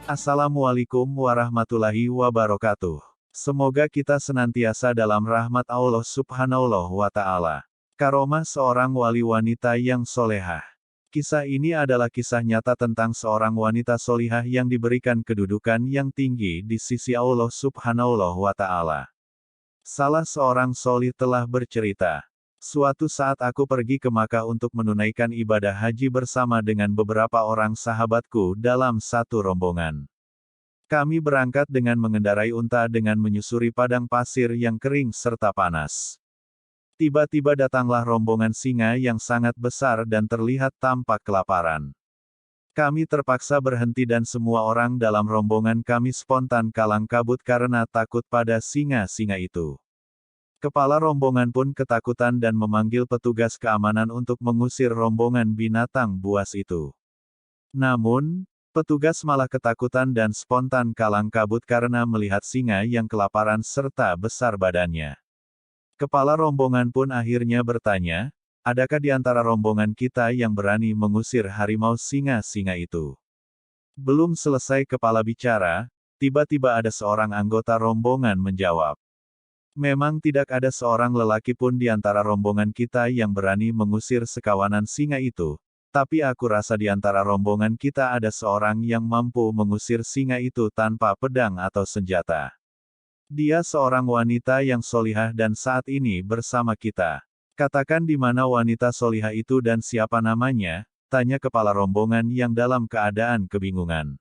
Assalamualaikum warahmatullahi wabarakatuh. Semoga kita senantiasa dalam rahmat Allah Subhanahu wa Ta'ala. Karomah seorang wali wanita yang solehah. Kisah ini adalah kisah nyata tentang seorang wanita solihah yang diberikan kedudukan yang tinggi di sisi Allah Subhanahu wa Ta'ala. Salah seorang solih telah bercerita, "Suatu saat aku pergi ke Makkah untuk menunaikan ibadah haji bersama dengan beberapa orang sahabatku dalam satu rombongan. Kami berangkat dengan mengendarai unta dengan menyusuri padang pasir yang kering serta panas. Tiba-tiba datanglah rombongan singa yang sangat besar dan terlihat tampak kelaparan. Kami terpaksa berhenti dan semua orang dalam rombongan kami spontan kalang kabut karena takut pada singa-singa itu. Kepala rombongan pun ketakutan dan memanggil petugas keamanan untuk mengusir rombongan binatang buas itu. Namun, petugas malah ketakutan dan spontan kalang kabut karena melihat singa yang kelaparan serta besar badannya. Kepala rombongan pun akhirnya bertanya, adakah di antara rombongan kita yang berani mengusir harimau singa-singa itu? Belum selesai kepala bicara, tiba-tiba ada seorang anggota rombongan menjawab. Memang tidak ada seorang lelaki pun di antara rombongan kita yang berani mengusir sekawanan singa itu, tapi aku rasa di antara rombongan kita ada seorang yang mampu mengusir singa itu tanpa pedang atau senjata. Dia seorang wanita yang solihah dan saat ini bersama kita. Katakan di mana wanita solihah itu dan siapa namanya?" tanya kepala rombongan yang dalam keadaan kebingungan.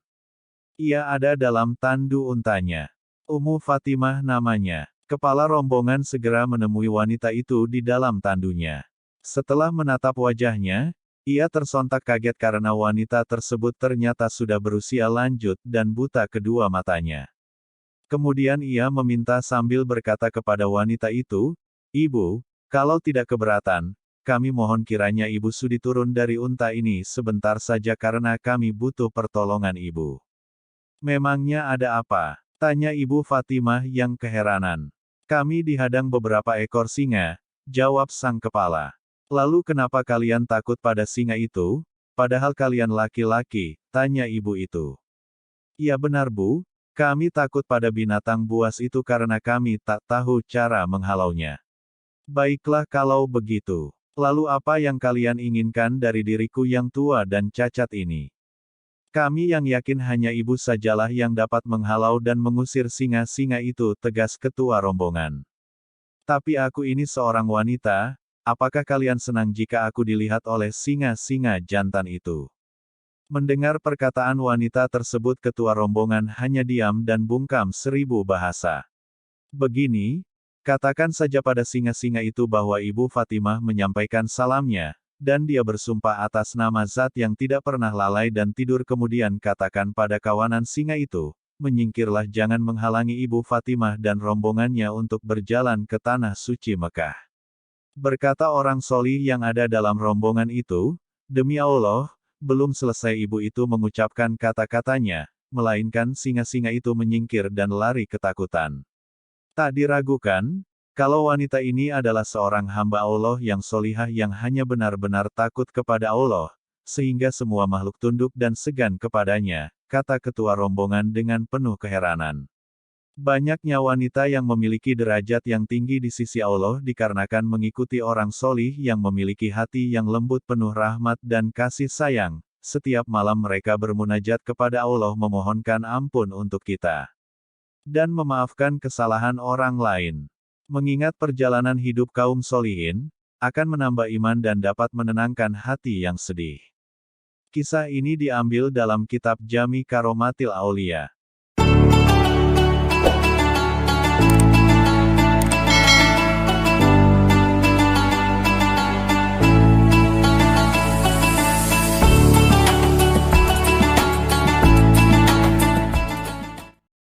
"Ia ada dalam tandu untanya. Ummu Fatimah namanya." Kepala rombongan segera menemui wanita itu di dalam tandunya. Setelah menatap wajahnya, ia tersontak kaget karena wanita tersebut ternyata sudah berusia lanjut dan buta kedua matanya. Kemudian ia meminta sambil berkata kepada wanita itu, "Ibu, kalau tidak keberatan, kami mohon kiranya Ibu sudi turun dari unta ini sebentar saja karena kami butuh pertolongan Ibu." "Memangnya ada apa?" tanya Ibu Fatimah yang keheranan. "Kami dihadang beberapa ekor singa," jawab sang kepala. "Lalu kenapa kalian takut pada singa itu, padahal kalian laki-laki?" tanya ibu itu. "Ya benar Bu, kami takut pada binatang buas itu karena kami tak tahu cara menghalaunya." "Baiklah kalau begitu. Lalu apa yang kalian inginkan dari diriku yang tua dan cacat ini?" "Kami yang yakin hanya ibu sajalah yang dapat menghalau dan mengusir singa-singa itu," tegas ketua rombongan. "Tapi aku ini seorang wanita, apakah kalian senang jika aku dilihat oleh singa-singa jantan itu?" Mendengar perkataan wanita tersebut ketua rombongan hanya diam dan bungkam seribu bahasa. "Begini, katakan saja pada singa-singa itu bahwa Ibu Fatimah menyampaikan salamnya, dan dia bersumpah atas nama Zat yang tidak pernah lalai dan tidur. Kemudian katakan pada kawanan singa itu, menyingkirlah, jangan menghalangi Ibu Fatimah dan rombongannya untuk berjalan ke tanah suci Mekah." Berkata orang solih yang ada dalam rombongan itu, "Demi Allah, belum selesai ibu itu mengucapkan kata-katanya, melainkan singa-singa itu menyingkir dan lari ketakutan. Tak diragukan, kalau wanita ini adalah seorang hamba Allah yang solihah yang hanya benar-benar takut kepada Allah, sehingga semua makhluk tunduk dan segan kepadanya," kata ketua rombongan dengan penuh keheranan. Banyaknya wanita yang memiliki derajat yang tinggi di sisi Allah dikarenakan mengikuti orang solih yang memiliki hati yang lembut penuh rahmat dan kasih sayang. Setiap malam mereka bermunajat kepada Allah memohonkan ampun untuk kita dan memaafkan kesalahan orang lain. Mengingat perjalanan hidup kaum solihin, akan menambah iman dan dapat menenangkan hati yang sedih. Kisah ini diambil dalam kitab Jami Karomatil Aulia.